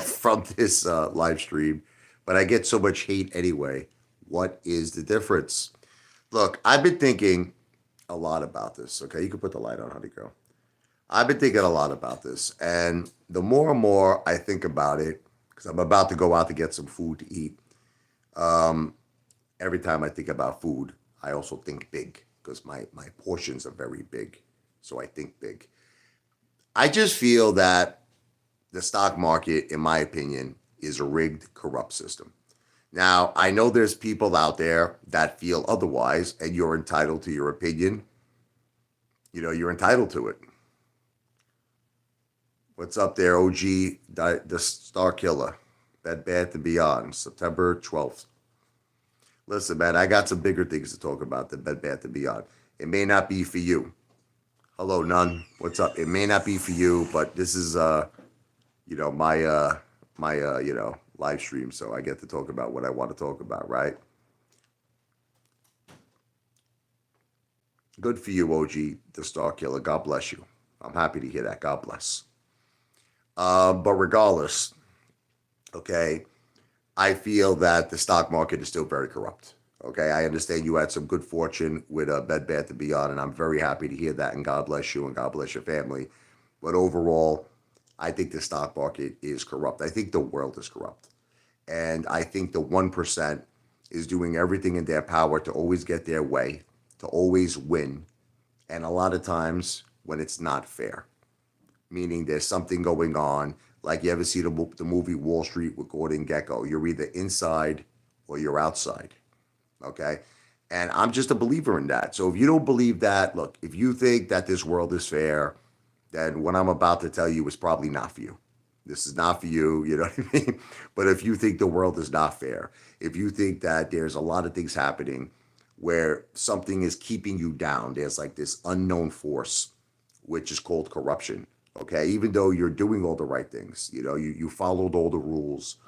from this live stream, but I get so much hate anyway. What is the difference? Look, I've been thinking a lot about this. Okay, you can put the light on, honey girl. I've been thinking a lot about this, and the more and more I think about it, because I'm about to go out to get some food to eat. Um, every time I think about food, I also think big because my portions are very big, so I think big. I just feel that the stock market, in my opinion, is a rigged, corrupt system. Now, I know there's people out there that feel otherwise, and you're entitled to your opinion. You're entitled to it. What's up there, OG, the Star Killer, Bed Bath and Beyond, September 12th. Listen, man, I got some bigger things to talk about than Bed Bath and Beyond. It may not be for you. Hello, none. What's up? It may not be for you, but this is my live stream, so I get to talk about what I want to talk about, right? Good for you, OG, the Star Killer. God bless you. I'm happy to hear that. God bless. But regardless, okay, I feel that the stock market is still very corrupt. Okay, I understand you had some good fortune with Bed Bath and Beyond, and I'm very happy to hear that. And God bless you, and God bless your family. But overall, I think the stock market is corrupt. I think the world is corrupt, and I think the 1% is doing everything in their power to always get their way, to always win, and a lot of times when it's not fair, meaning there's something going on. Like you ever see the movie Wall Street with Gordon Gekko? You're either inside or you're outside. Okay. And I'm just a believer in that. So if you don't believe that, look, if you think that this world is fair, then what I'm about to tell you is probably not for you. This is not for you. You know what I mean? But if you think the world is not fair, if you think that there's a lot of things happening where something is keeping you down, there's like this unknown force, which is called corruption. Okay. Even though you're doing all the right things, you followed all the rules,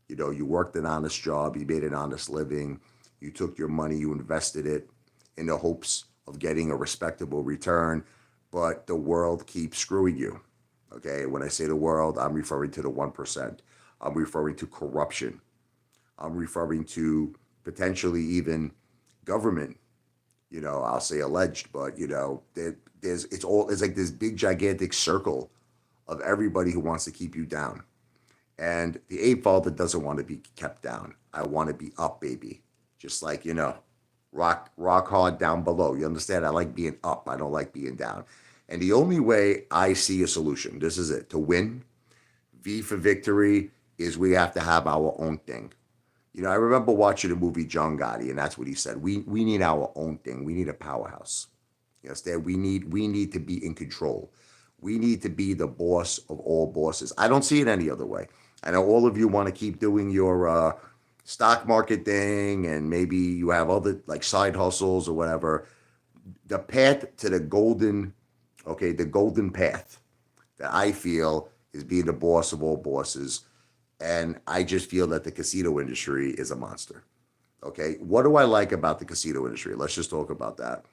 you worked an honest job, you made an honest living, you took your money, you invested it in the hopes of getting a respectable return, but the world keeps screwing you. Okay. When I say the world, I'm referring to the 1%. I'm referring to corruption. I'm referring to potentially even government. I'll say alleged, but it's like this big gigantic circle of everybody who wants to keep you down. And the Apefather doesn't want to be kept down. I want to be up, baby. Just like, rock hard down below. You understand? I like being up. I don't like being down. And the only way I see a solution, this is it, to win, V for victory, is we have to have our own thing. I remember watching the movie John Gotti, and that's what he said. We need our own thing. We need a powerhouse. You understand? We need to be in control. We need to be the boss of all bosses. I don't see it any other way. I know all of you want to keep doing your stock market thing, and maybe you have other like side hustles or whatever. The path to the golden path that I feel is being the boss of all bosses. And I just feel that the casino industry is a monster. Okay. What do I like about the casino industry? Let's just talk about that.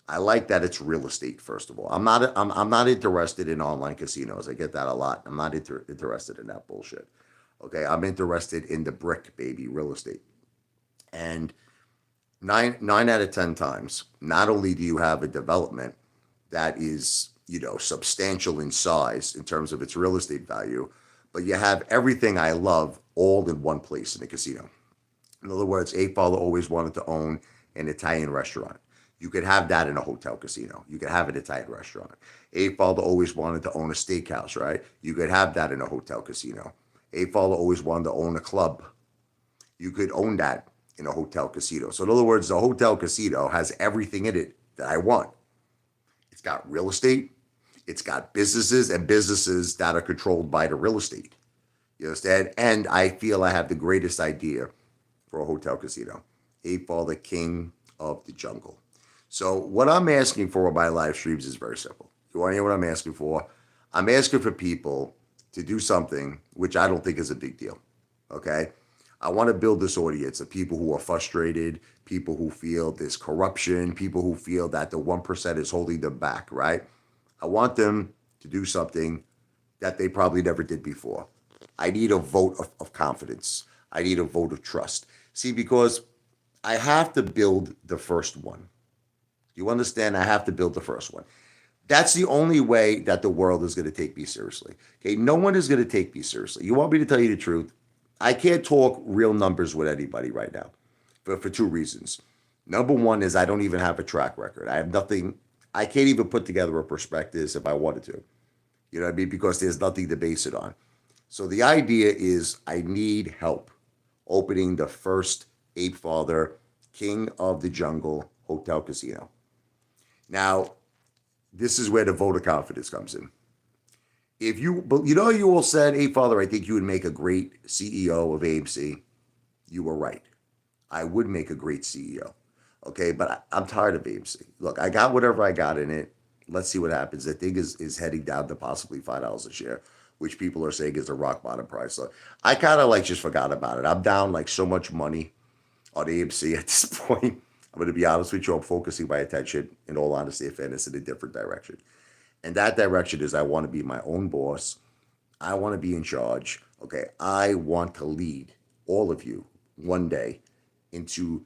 I like that it's real estate, first of all. I'm not interested in online casinos. I get that a lot. I'm not interested in that bullshit. Okay. I'm interested in the brick, baby, real estate. And nine out of 10 times, not only do you have a development that is, substantial in size in terms of its real estate value, but you have everything I love all in one place in a casino. In other words, A father always wanted to own an Italian restaurant. You could have that in a hotel casino. You could have an Italian restaurant. A father always wanted to own a steakhouse, right? You could have that in a hotel casino. A father always wanted to own a club. You could own that in a hotel casino. So in other words, the hotel casino has everything in it that I want. It's got real estate. It's got businesses and businesses that are controlled by the real estate. You understand? And I feel I have the greatest idea for a hotel casino. A father, king of the jungle. So what I'm asking for in my live streams is very simple. You want to hear what I'm asking for? I'm asking for people to do something which I don't think is a big deal. Okay? I want to build this audience of people who are frustrated, people who feel this corruption, people who feel that the 1% is holding them back, right? I want them to do something that they probably never did before. I need a vote of confidence. I need a vote of trust. See, because I have to build the first one. You understand? I have to build the first one. That's the only way that the world is going to take me seriously. Okay, no one is going to take me seriously. You want me to tell you the truth? I can't talk real numbers with anybody right now for two reasons. Number one is I don't even have a track record. I have nothing. I can't even put together a prospectus if I wanted to. You know what I mean? Because there's nothing to base it on. So the idea is I need help opening the first Apefather King of the Jungle Hotel Casino. Now, this is where the vote of confidence comes in. If you, but you know, you all said, Apefather, I think you would make a great CEO of AMC. You were right. I would make a great CEO. Okay, but I'm tired of AMC. Look, I got whatever I got in it. Let's see what happens. The thing is heading down to possibly $5 a share, which people are saying is a rock bottom price. So I kind of like just forgot about it. I'm down like so much money on AMC at this point. I'm going to be honest with you. I'm focusing my attention, in all honesty and fairness, in a different direction. And that direction is I want to be my own boss. I want to be in charge. Okay, I want to lead all of you one day into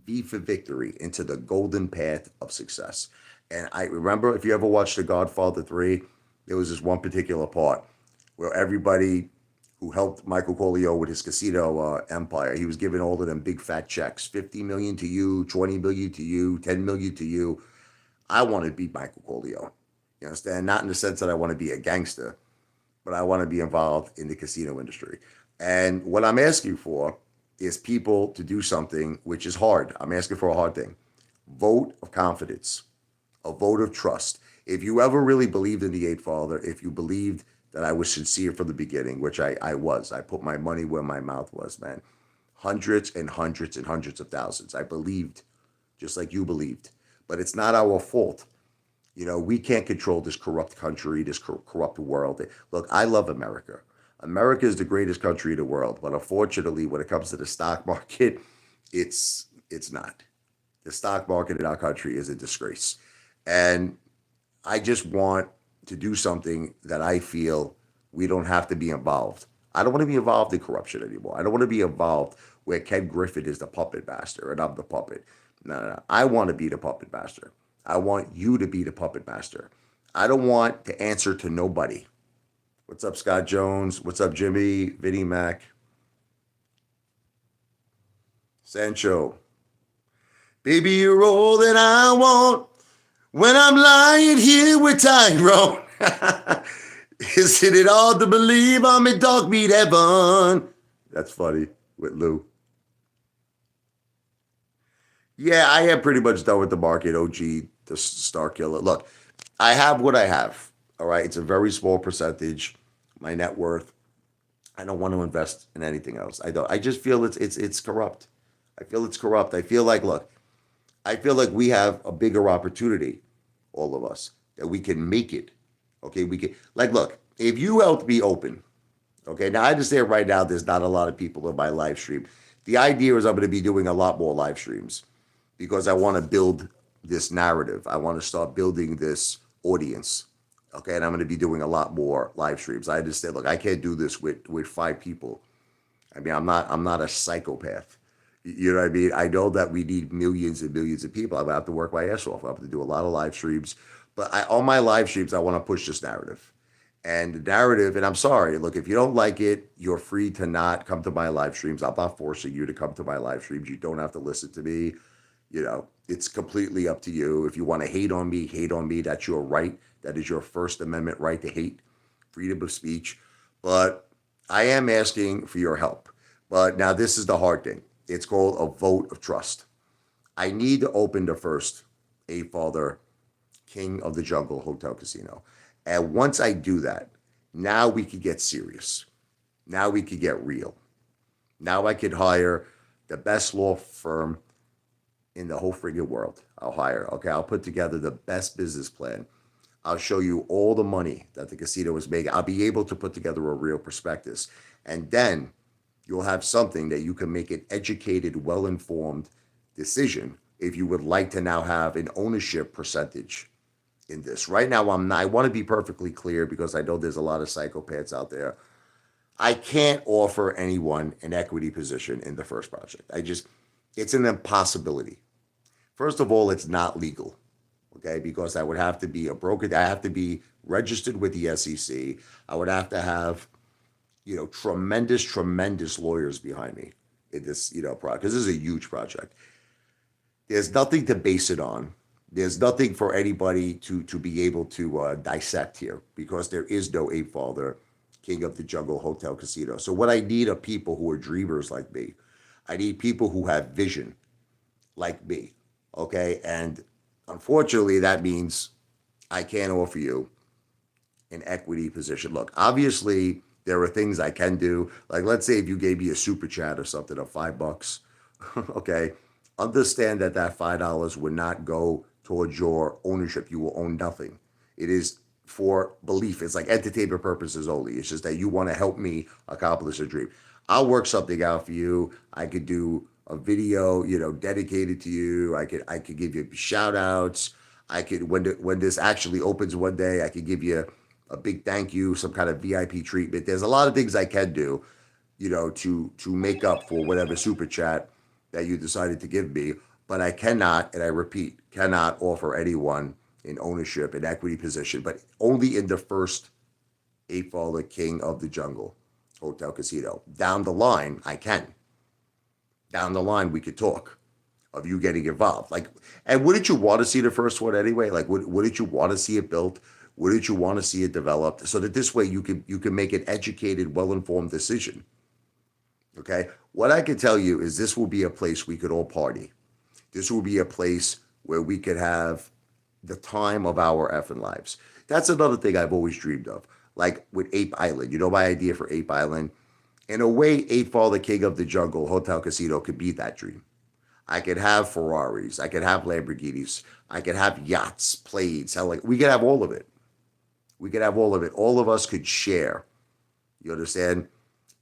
V for victory, into the golden path of success. And I remember, if you ever watched The Godfather 3, there was this one particular part where everybody who helped Michael Corleone with his casino empire, he was giving all of them big fat checks, 50 million to you, 20 million to you, 10 million to you. I want to be Michael Corleone. You understand? Not in the sense that I want to be a gangster, but I want to be involved in the casino industry. And what I'm asking for is people to do something which is hard. I'm asking for a hard thing. Vote of confidence, a vote of trust. If you ever really believed in the Apefather, if you believed that I was sincere from the beginning, which I was, I put my money where my mouth was, man. Hundreds and hundreds and hundreds of thousands. I believed, just like you believed. But it's not our fault. You know, we can't control this corrupt country, this corrupt world. Look, I love America. America is the greatest country in the world, but unfortunately, when it comes to the stock market, it's not. The stock market in our country is a disgrace, and I just want to do something that I feel we don't have to be involved. I don't want to be involved in corruption anymore. I don't want to be involved where Ken Griffin is the puppet master and I'm the puppet. No. I want to be the puppet master. I want you to be the puppet master. I don't want to answer to nobody. What's up, Scott Jones? What's up, Jimmy? Vinny Mac? Sancho. Baby, you're all that I want when I'm lying here with Tyrone. Isn't it hard to believe I'm in dog meat heaven? That's funny with Lou. Yeah, I am pretty much done with the market, OG, the star killer. Look, I have what I have. All right. It's a very small percentage. My net worth. I don't want to invest in anything else. I don't. I just feel it's corrupt. I feel it's corrupt. I feel like, look, I feel like we have a bigger opportunity, all of us, that we can make it. Okay, we can, like, look, if you help me open, okay, now I understand right now there's not a lot of people in my live stream. The idea is I'm going to be doing a lot more live streams because I want to build this narrative. I want to start building this audience. Okay, and I'm going to be doing a lot more live streams. I understand, look, I can't do this with 5 people. I mean, I'm not a psychopath. You know what I mean? I know that we need millions and millions of people. I'm going to have to work my ass off. I have to do a lot of live streams. But on my live streams, I want to push this narrative. And the narrative, and I'm sorry, look, if you don't like it, you're free to not come to my live streams. I'm not forcing you to come to my live streams. You don't have to listen to me. You know, it's completely up to you. If you want to hate on me, hate on me. That's your right. That is your First Amendment right to hate, freedom of speech. But I am asking for your help. But now this is the hard thing. It's called a vote of trust. I need to open the first Apefather King of the Jungle Hotel Casino. And once I do that, now we could get serious. Now we could get real. Now I could hire the best law firm in the whole friggin' world. I'll hire. Okay, I'll put together the best business plan. I'll show you all the money that the casino is making. I'll be able to put together a real prospectus. And then you'll have something that you can make an educated, well-informed decision if you would like to now have an ownership percentage in this. Right now, I want to be perfectly clear because I know there's a lot of psychopaths out there. I can't offer anyone an equity position in the first project. It's an impossibility. First of all, it's not legal, okay, because I would have to be a broker. I have to be registered with the SEC. I would have to have, tremendous, tremendous lawyers behind me in this, project, because this is a huge project. There's nothing to base it on. There's nothing for anybody to be able to dissect here because there is no Apefather, King of the Jungle Hotel Casino. So what I need are people who are dreamers like me. I need people who have vision like me. Okay. And unfortunately, that means I can't offer you an equity position. Look, obviously, there are things I can do. Like, let's say if you gave me a super chat or something of $5, okay, understand that $5 would not go towards your ownership. You will own nothing. It is for belief. It's like entertainment purposes only. It's just that you want to help me accomplish a dream. I'll work something out for you. I could do a video, dedicated to you. I could give you shout outs. I could when this actually opens one day, I could give you a big thank you, some kind of VIP treatment. There's a lot of things I can do, to make up for whatever super chat that you decided to give me. But I cannot, and I repeat, cannot offer anyone in ownership, an equity position, but only in the first Apefather, King of the Jungle Hotel Casino. Down the line, I can. Down the line, we could talk of you getting involved. Like, and wouldn't you want to see the first one anyway? Like, wouldn't you want to see it built? Wouldn't you want to see it developed so that this way you can make an educated, well-informed decision? Okay. What I can tell you is this will be a place we could all party. This will be a place where we could have the time of our effing lives. That's another thing I've always dreamed of. Like with Ape Island, my idea for Ape Island. In a way, Apefather, King of the Jungle Hotel Casino could be that dream. I could have Ferraris. I could have Lamborghinis. I could have yachts, planes. Hell, like we could have all of it. We could have all of it. All of us could share, you understand,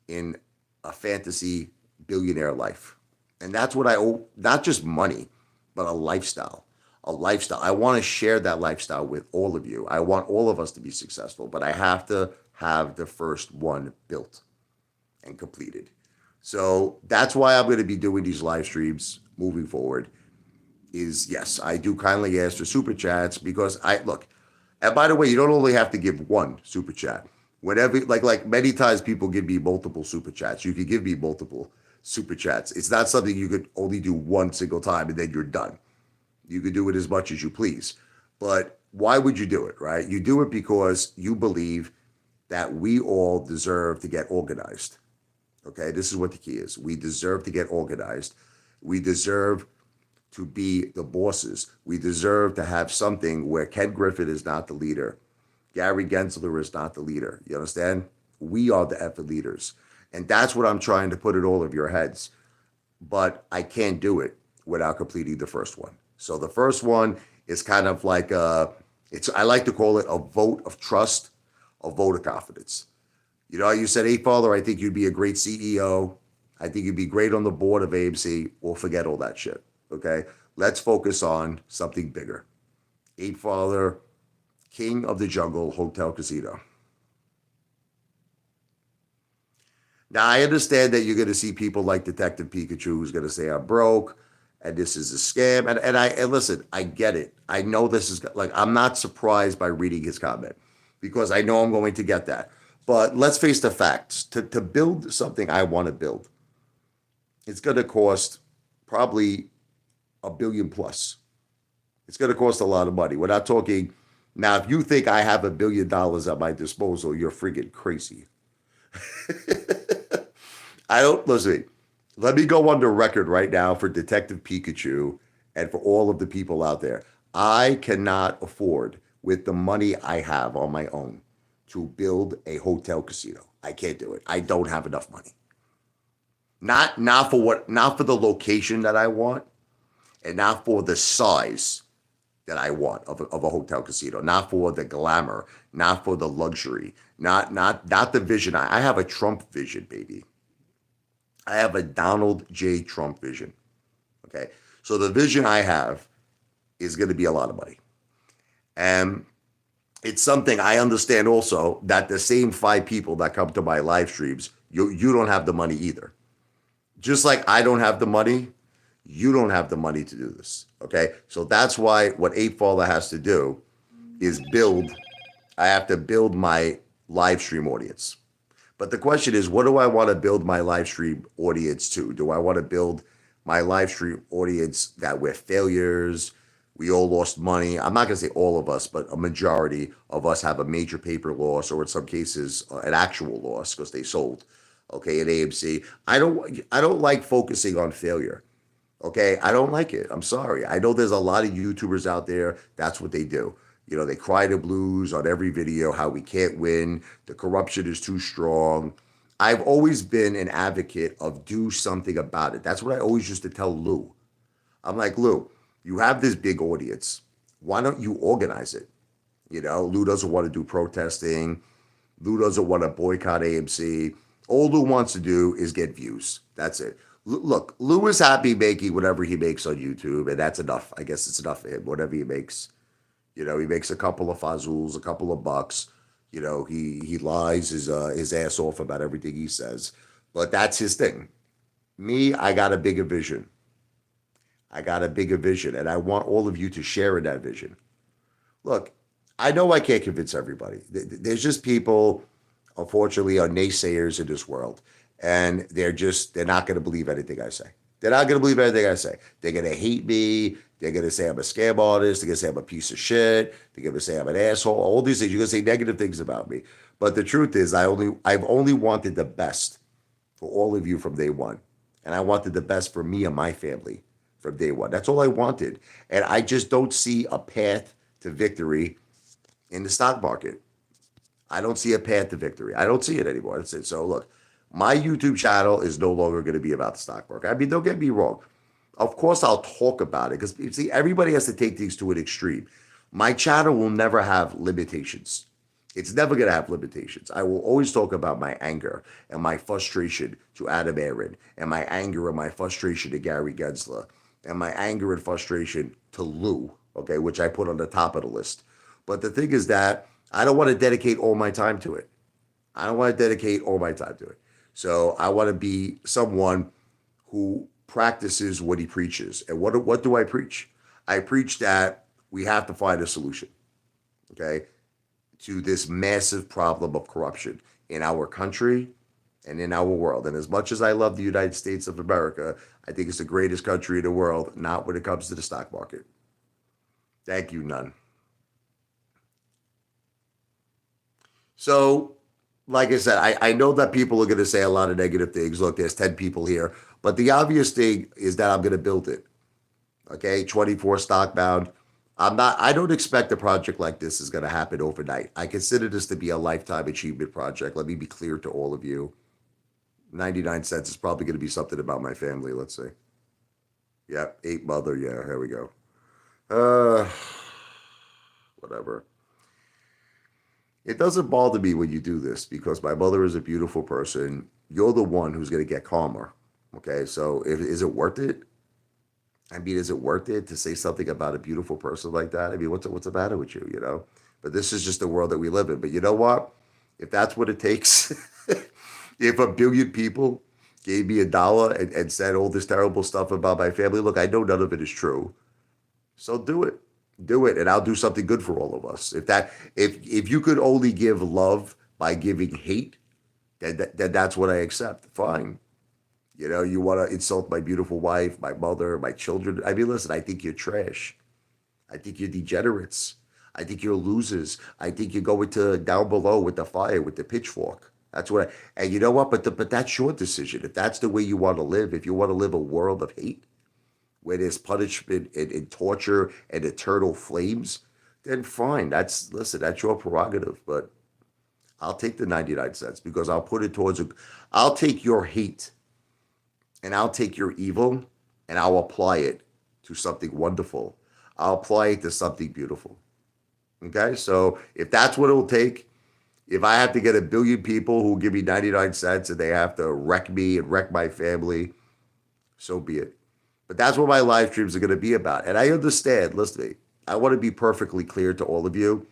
in a fantasy billionaire life. And that's what I owe, not just money, but a lifestyle. A lifestyle. I want to share that lifestyle with all of you. I want all of us to be successful, but I have to have the first one built and completed. So that's why I'm going to be doing these live streams moving forward. Is yes, I do kindly ask for super chats because I look. And by the way, you don't only have to give one super chat. Whenever, like many times, people give me multiple super chats. You could give me multiple super chats. It's not something you could only do one single time and then you're done. You could do it as much as you please. But why would you do it, right? You do it because you believe that we all deserve to get organized. Okay, this is what the key is. We deserve to get organized. We deserve to be the bosses. We deserve to have something where Ken Griffin is not the leader. Gary Gensler is not the leader. You understand? We are the effing leaders. And that's what I'm trying to put in all of your heads. But I can't do it without completing the first one. So the first one is kind of like I like to call it a vote of trust, a vote of confidence. You said, hey, Father, I think you'd be a great CEO. I think you'd be great on the board of AMC. Well, forget all that shit. Okay. Let's focus on something bigger. Apefather, King of the Jungle Hotel Casino. Now, I understand that you're going to see people like Detective Pikachu who's going to say I'm broke and this is a scam. And listen, I get it. I know this is like, I'm not surprised by reading his comment because I know I'm going to get that. But let's face the facts. To build something I want to build, it's going to cost probably $1 billion plus. It's going to cost a lot of money. We're not talking. Now, if you think I have $1 billion at my disposal, you're friggin' crazy. I don't listen. Let me go on the record right now for Detective Pikachu and for all of the people out there. I cannot afford, with the money I have on my own, to build a hotel casino. I can't do it. I don't have enough money. Not for the location that I want, and not for the size that I want of a hotel casino, not for the glamour, not for the luxury, not the vision. I have a Trump vision, baby. I have a Donald J. Trump vision. Okay. So the vision I have is going to be a lot of money. And it's something I understand also that the same 5 people that come to my live streams, you don't have the money either. Just like I don't have the money, you don't have the money to do this. Okay. So that's why what Apefather has to do is build, I have to build my live stream audience. But the question is, what do I want to build my live stream audience to? Do I want to build my live stream audience that we're failures? We all lost money. I'm not going to say all of us, but a majority of us have a major paper loss, or in some cases, an actual loss because they sold. Okay, at AMC. I don't like focusing on failure. Okay, I don't like it. I'm sorry. I know there's a lot of YouTubers out there. That's what they do. They cry the blues on every video how we can't win. The corruption is too strong. I've always been an advocate of do something about it. That's what I always used to tell Lou. I'm like, Lou, you have this big audience. Why don't you organize it? Lou doesn't want to do protesting. Lou doesn't want to boycott AMC. All Lou wants to do is get views. That's it. Look, Lou is happy making whatever he makes on YouTube, and that's enough. I guess it's enough for him, whatever he makes. He makes a couple of fazools, a couple of bucks. He lies his ass off about everything he says, but that's his thing. Me, I got a bigger vision. I got a bigger vision, and I want all of you to share in that vision. Look, I know I can't convince everybody. There's just people, unfortunately, are naysayers in this world, and they're not going to believe anything I say. They're not going to believe anything I say. They're going to hate me. They're going to say I'm a scam artist. They're going to say I'm a piece of shit. They're going to say I'm an asshole. All these things. You're going to say negative things about me. But the truth is, I've only wanted the best for all of you from day one, and I wanted the best for me and my family from day one. That's all I wanted, and I just don't see a path to victory in the stock market. I don't see a path to victory. I don't see it anymore. That's it. So look, my YouTube channel is no longer going to be about the stock market. I mean, don't get me wrong. Of course, I'll talk about it because, you see, everybody has to take things to an extreme. My channel will never have limitations. It's never going to have limitations. I will always talk about my anger and my frustration to Adam Aaron, and my anger and my frustration to Gary Gensler, and my anger and frustration to Lou, okay, which I put on the top of the list. But the thing is that I don't want to dedicate all my time to it. I don't want to dedicate all my time to it. So I want to be someone who practices what he preaches. And what do I preach? I preach that we have to find a solution, okay, to this massive problem of corruption in our country and in our world. And as much as I love the United States of America, I think it's the greatest country in the world, not when it comes to the stock market. Thank you, none. So, like I said, I know that people are going to say a lot of negative things. Look, there's 10 people here. But the obvious thing is that I'm going to build it. Okay, 24 stockbound. I don't expect a project like this is going to happen overnight. I consider this to be a lifetime achievement project. Let me be clear to all of you. 99 cents is probably going to be something about my family. Let's see. Yep, Apefather. Yeah, here we go. Whatever. It doesn't bother me when you do this because my mother is a beautiful person. You're the one who's going to get calmer. Okay, so is it worth it? I mean, is it worth it to say something about a beautiful person like that? I mean, what's the matter with you? But this is just the world that we live in. But you know what? If that's what it takes, if a billion people gave me $1 and said all this terrible stuff about my family, look, I know none of it is true. So do it, and I'll do something good for all of us. If you could only give love by giving hate, then that's what I accept. Fine. You want to insult my beautiful wife, my mother, my children. I mean, listen, I think you're trash. I think you're degenerates. I think you're losers. I think you're going to down below with the fire, with the pitchfork. That's what and you know what? But that's your decision. If that's the way you want to live, if you want to live a world of hate, where there's punishment and torture and eternal flames, then fine. That's your prerogative. But I'll take the 99 cents because I'll put it towards I'll take your hate and I'll take your evil and I'll apply it to something wonderful. I'll apply it to something beautiful. Okay, so if that's what it'll take, if I have to get a billion people who give me 99 cents and they have to wreck me and wreck my family, so be it. But that's what my live streams are going to be about. And I understand, listen to me, I want to be perfectly clear to all of you.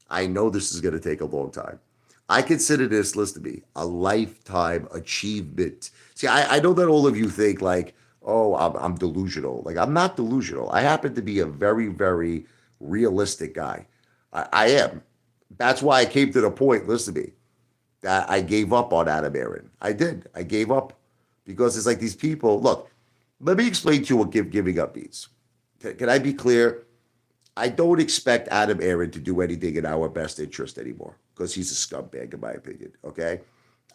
I know this is going to take a long time. I consider this, listen to me, a lifetime achievement. See, I know that all of you think like, oh, I'm delusional. Like, I'm not delusional. I happen to be a very, very realistic guy. I am. That's why I came to the point, listen to me, that I gave up on Adam Aaron. I did. I gave up because it's like these people. Look, let me explain to you what giving up means. Can I be clear? I don't expect Adam Aaron to do anything in our best interest anymore because he's a scumbag, in my opinion. Okay.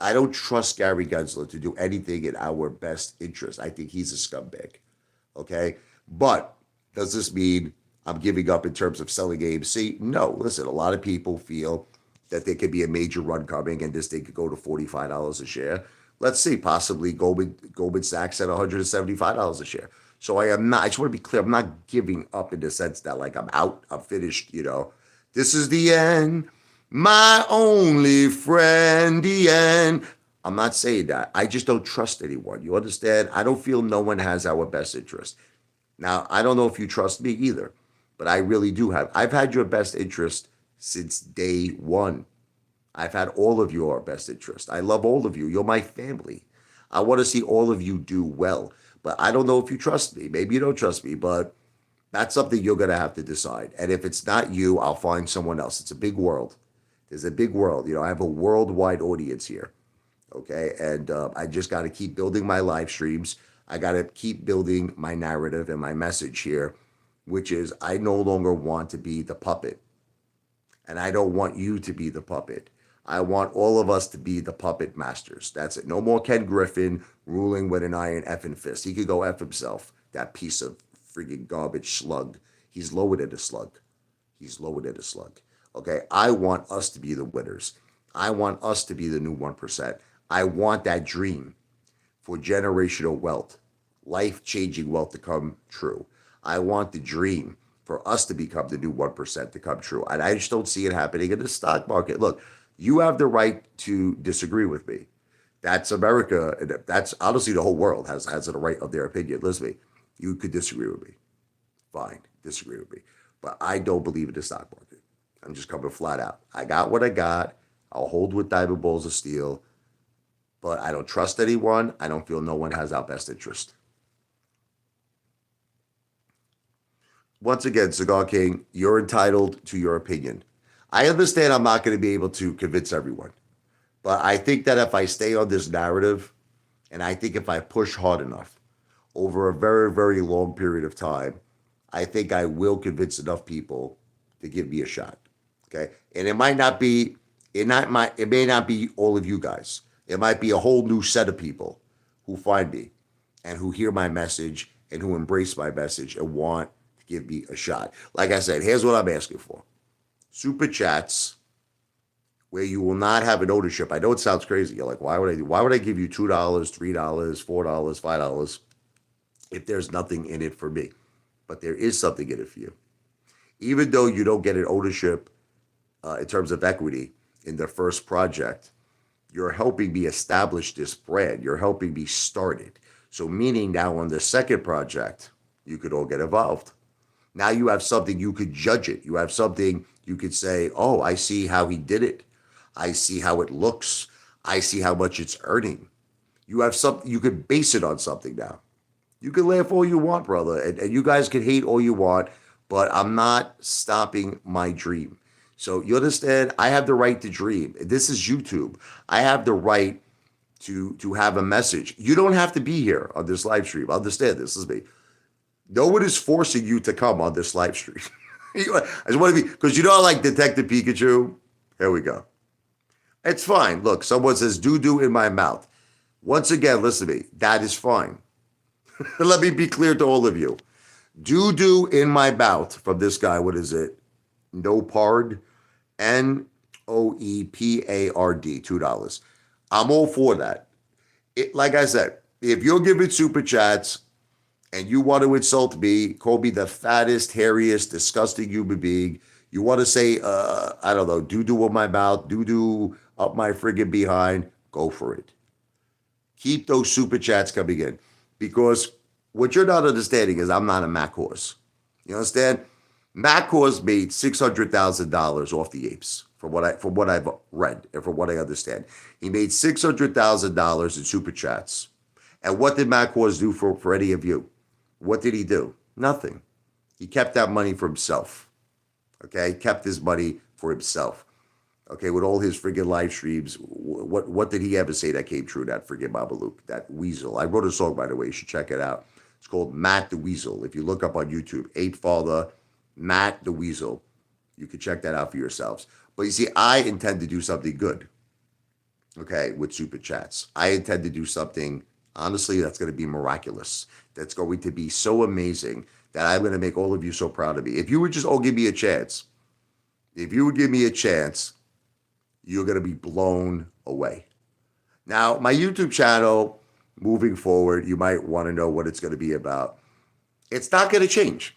I don't trust Gary Gensler to do anything in our best interest. I think he's a scumbag. Okay. But does this mean I'm giving up in terms of selling AMC? No. Listen, a lot of people feel that there could be a major run coming and this thing could go to $45 a share. Let's see, possibly Goldman Sachs at $175 a share. So I am not, I just want to be clear, I'm not giving up in the sense that like I'm out, I'm finished. This is the end, my only friend, the end. I'm not saying that. I just don't trust anyone. You understand? I don't feel no one has our best interest. Now, I don't know if you trust me either, but I really do have. I've had your best interest since day one. I've had all of your best interest. I love all of you. You're my family. I want to see all of you do well. But I don't know if you trust me. Maybe you don't trust me, but that's something you're going to have to decide. And if it's not you, I'll find someone else. It's a big world. There's a big world. I have a worldwide audience here. Okay. And I just got to keep building my live streams. I got to keep building my narrative and my message here, which is I no longer want to be the puppet. And I don't want you to be the puppet. I want all of us to be the puppet masters. That's it. No more Ken Griffin ruling with an iron effing fist. He could go F himself, that piece of freaking garbage slug. He's lower than a slug. He's lower than a slug. Okay, I want us to be the winners. I want us to be the new 1%. I want that dream for generational wealth, life-changing wealth to come true. I want the dream for us to become the new 1% to come true. And I just don't see it happening in the stock market. Look, you have the right to disagree with me. That's America. And that's honestly the whole world has the right of their opinion. Listen to me. You could disagree with me. Fine, disagree with me. But I don't believe in the stock market. I'm just coming flat out. I got what I got. I'll hold with diamond balls of steel. But I don't trust anyone. I don't feel no one has our best interest. Once again, Cigar King, you're entitled to your opinion. I understand I'm not going to be able to convince everyone. But I think that if I stay on this narrative, and I think if I push hard enough over a very, very long period of time, I think I will convince enough people to give me a shot. Okay. And it might not be, it may not be all of you guys. It might be a whole new set of people who find me and who hear my message and who embrace my message and want to give me a shot. Like I said, here's what I'm asking for. Super chats where you will not have an ownership. I know it sounds crazy. You're like, why would I give you $2, $3, $4, $5 if there's nothing in it for me? But there is something in it for you. Even though you don't get an ownership in terms of equity in the first project, you're helping me establish this brand. You're helping me start it. So meaning now on the second project, you could all get involved. Now you have something you could judge it. You have something you could say, oh, I see how he did it. I see how it looks. I see how much it's earning. You have something, you could base it on something now. You can laugh all you want, brother, and you guys can hate all you want, but I'm not stopping my dream. So you understand, I have the right to dream. This is YouTube. I have the right to have a message. You don't have to be here on this live stream. Understand this is me. No one is forcing you to come on this live stream. I just want to be, because I like Detective Pikachu. Here we go. It's fine. Look, someone says doo-doo in my mouth. Once again, listen to me. That is fine. Let me be clear to all of you. Doo-doo in my mouth from this guy. What is it? Noepard. Noepard. $2. I'm all for that. Like I said, if you're giving super chats and you want to insult me, call me the fattest, hairiest, disgusting human being, you want to say, I don't know, doo-doo in my mouth, doo-doo up my friggin' behind, go for it. Keep those super chats coming in. Because what you're not understanding is I'm not a Mac horse. You understand? Matt Cause made $600,000 off the apes, from what I've read and from what I understand. He made $600,000 in super chats. And what did Matt Cause do for any of you? What did he do? Nothing. He kept that money for himself. Okay, he kept his money for himself. Okay, with all his friggin' live streams, what did he ever say that came true? That friggin' Babaluke, that weasel. I wrote a song, by the way. You should check it out. It's called Matt the Weasel. If you look up on YouTube, Apefather, Matt the Weasel, you can check that out for yourselves. But you see, I intend to do something good. Okay, with super chats, I intend to do something. Honestly, that's going to be miraculous. That's going to be so amazing that I'm going to make all of you so proud of me. If you would just all give me a chance, if you would give me a chance, you're going to be blown away. Now, my YouTube channel, moving forward, you might want to know what it's going to be about. It's not going to change.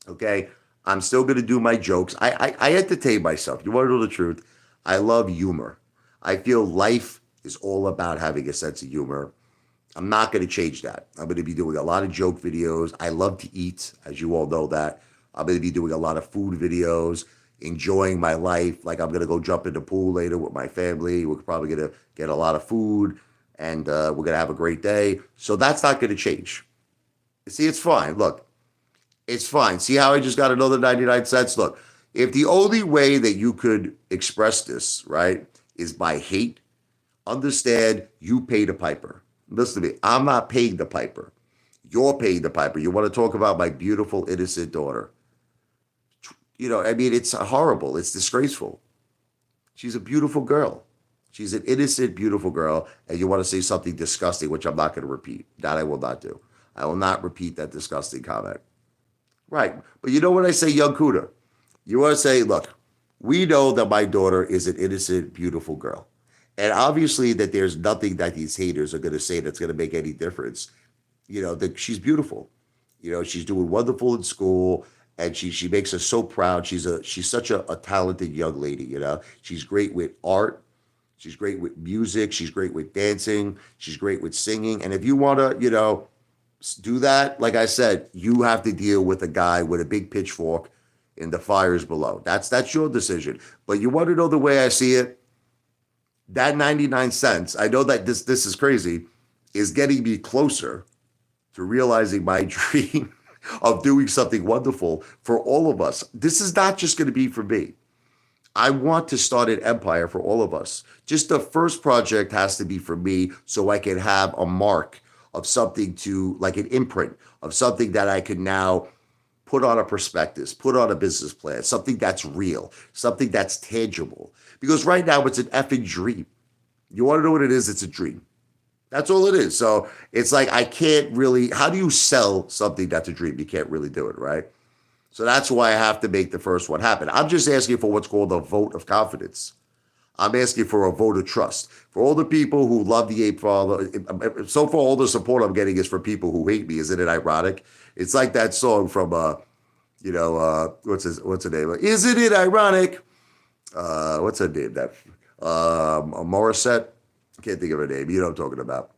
Okay. I'm still going to do my jokes. I entertain myself. You want to know the truth? I love humor. I feel life is all about having a sense of humor. I'm not going to change that. I'm going to be doing a lot of joke videos. I love to eat, as you all know that. I'm going to be doing a lot of food videos, enjoying my life. Like I'm going to go jump in the pool later with my family. We're probably going to get a lot of food and we're going to have a great day. So that's not going to change. See, it's fine. Look, it's fine. See how I just got another 99 cents? Look, if the only way that you could express this, right, is by hate, understand you pay the piper. Listen to me. I'm not paying the piper. You're paying the piper. You want to talk about my beautiful, innocent daughter. You know, I mean, it's horrible. It's disgraceful. She's a beautiful girl. She's an innocent, beautiful girl. And you want to say something disgusting, which I'm not going to repeat. That I will not do. I will not repeat that disgusting comment. Right. But you know what I say, young Cuda? You want to say, look, we know that my daughter is an innocent, beautiful girl. And obviously that there's nothing that these haters are going to say that's going to make any difference. You know, that she's beautiful. You know, she's doing wonderful in school and she makes us so proud. She's such a talented young lady, you know. She's great with art. She's great with music. She's great with dancing. She's great with singing. And if you want to, you know, do that, like I said, you have to deal with a guy with a big pitchfork in the fires below. That's your decision. But you want to know the way I see it? That 99 cents, I know that this is crazy, is getting me closer to realizing my dream of doing something wonderful for all of us. This is not just going to be for me. I want to start an empire for all of us. Just the first project has to be for me so I can have a mark of something to, like an imprint of something that I can now put on a prospectus, put on a business plan, something that's real, something that's tangible. Because right now it's an effing dream. You want to know what it is? It's a dream. That's all it is. So it's like, I can't really, how do you sell something that's a dream? You can't really do it, right? So that's why I have to make the first one happen. I'm just asking for what's called a vote of confidence. I'm asking for a vote of trust. For all the people who love the Ape Father, so far all the support I'm getting is for people who hate me. Isn't it ironic? It's like that song from, what's her name? Isn't it ironic? What's her name? That Morissette? I can't think of her name. You know what I'm talking about.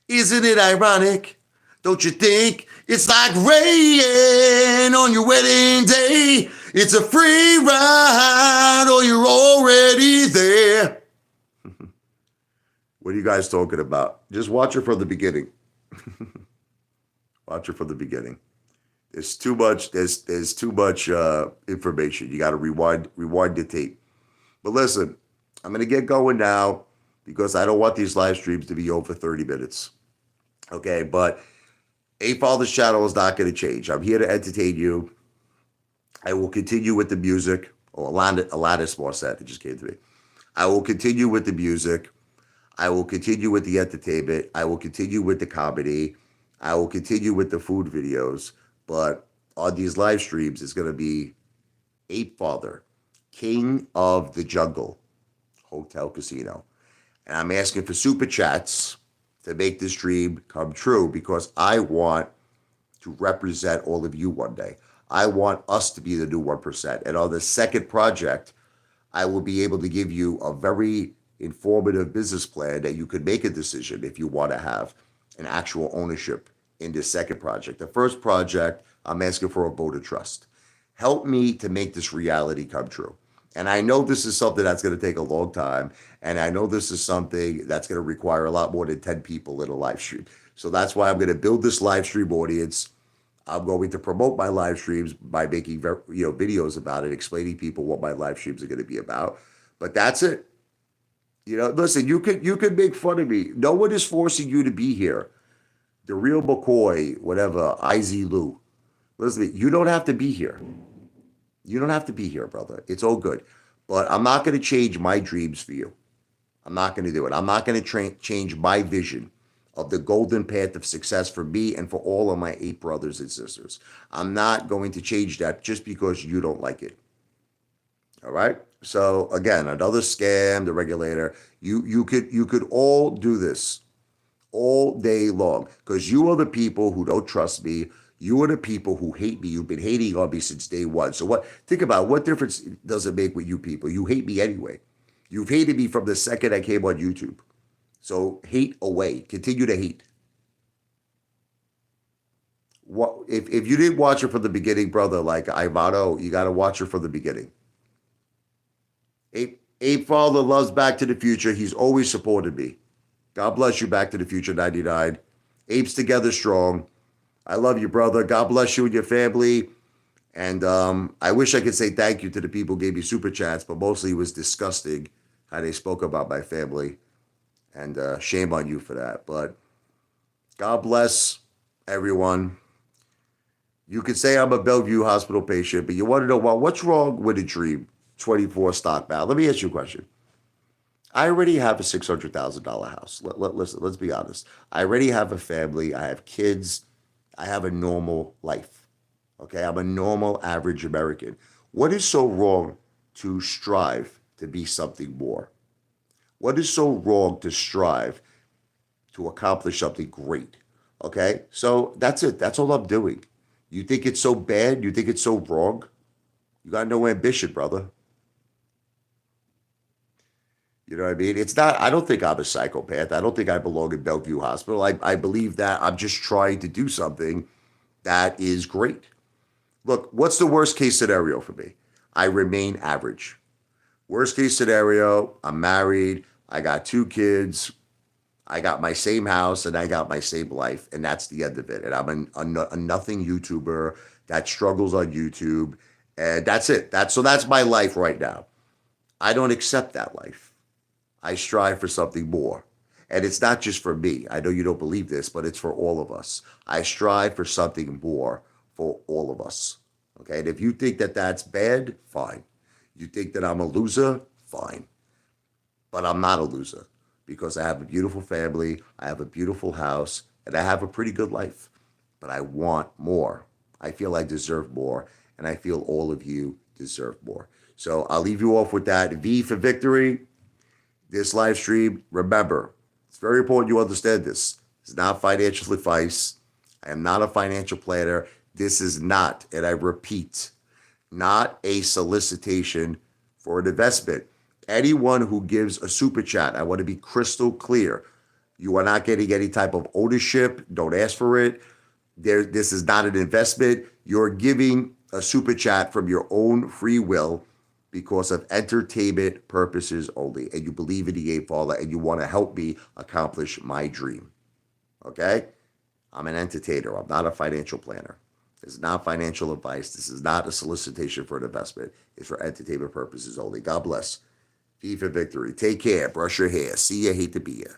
Isn't it ironic? Don't you think it's like rain on your wedding day? It's a free ride or you're already there. What are you guys talking about? Just watch it from the beginning. Watch it from the beginning. There's too much. There's too much information. You got to rewind the tape. But listen, I'm gonna get going now because I don't want these live streams to be over 30 minutes. Okay, but Apefather's channel is not going to change. I'm here to entertain you. I will continue with the music. Oh, Alanis Morissette, it just came to me. I will continue with the music. I will continue with the entertainment. I will continue with the comedy. I will continue with the food videos. But on these live streams, it's going to be Apefather, King of the Jungle, Hotel Casino. And I'm asking for super chats to make this dream come true because I want to represent all of you one day. I want us to be the new 1%. And on the second project, I will be able to give you a very informative business plan that you could make a decision if you want to have an actual ownership in this second project. The first project, I'm asking for a vote of trust. Help me to make this reality come true. And I know this is something that's going to take a long time. And I know this is something that's going to require a lot more than 10 people in a live stream. So that's why I'm going to build this live stream audience. I'm going to promote my live streams by making videos about it, explaining people what my live streams are going to be about. But that's it. Listen, you could make fun of me. No one is forcing you to be here. The real McCoy, whatever, IZ Lou. Listen, you don't have to be here. You don't have to be here, brother. It's all good. But I'm not going to change my dreams for you. I'm not going to do it. I'm not going to change my vision of the golden path of success for me and for all of my 8 brothers and sisters. I'm not going to change that just because you don't like it. All right? So again, another scam, the regulator. You could all do this all day long because you are the people who don't trust me. You are the people who hate me. You've been hating on me since day one. So think about what difference does it make with you people? You hate me anyway. You've hated me from the second I came on YouTube. So hate away. Continue to hate. What if you didn't watch it from the beginning, brother, like Ivano, you got to watch it from the beginning. Apefather loves Back to the Future. He's always supported me. God bless you, Back to the Future 99. Apes together strong. I love you, brother. God bless you and your family. And I wish I could say thank you to the people who gave me super chats, but mostly it was disgusting how they spoke about my family. And shame on you for that. But God bless everyone. You could say I'm a Bellevue Hospital patient, but you want to know what's wrong with a Dream 24 stock now? Let me ask you a question. I already have a $600,000 house. Listen, let's be honest. I already have a family. I have kids. I have a normal life. Okay, I'm a normal, average American. What is so wrong to strive to be something more? What is so wrong to strive to accomplish something great? Okay, so that's it. That's all I'm doing. You think it's so bad? You think it's so wrong? You got no ambition, brother. You know what I mean? It's not, I don't think I'm a psychopath. I don't think I belong in Bellevue Hospital. I believe that I'm just trying to do something that is great. Look, what's the worst case scenario for me? I remain average. Worst case scenario, I'm married. I got 2 kids. I got my same house and I got my same life. And that's the end of it. And I'm a nothing YouTuber that struggles on YouTube. And that's it. That's my life right now. I don't accept that life. I strive for something more. And it's not just for me. I know you don't believe this, but it's for all of us. I strive for something more for all of us. Okay? And if you think that that's bad, fine. You think that I'm a loser, fine. But I'm not a loser because I have a beautiful family, I have a beautiful house, and I have a pretty good life. But I want more. I feel I deserve more, and I feel all of you deserve more. So I'll leave you off with that. V for victory. This live stream, remember, it's very important you understand this. It's not financial advice. I am not a financial planner. This is not, and I repeat, not a solicitation for an investment. Anyone who gives a super chat, I want to be crystal clear. You are not getting any type of ownership. Don't ask for it. This is not an investment. You're giving a super chat from your own free will because of entertainment purposes only. And you believe in the Apefather and you want to help me accomplish my dream. Okay? I'm an entertainer. I'm not a financial planner. This is not financial advice. This is not a solicitation for an investment. It's for entertainment purposes only. God bless. V for victory. Take care. Brush your hair. See ya. Hate to be ya.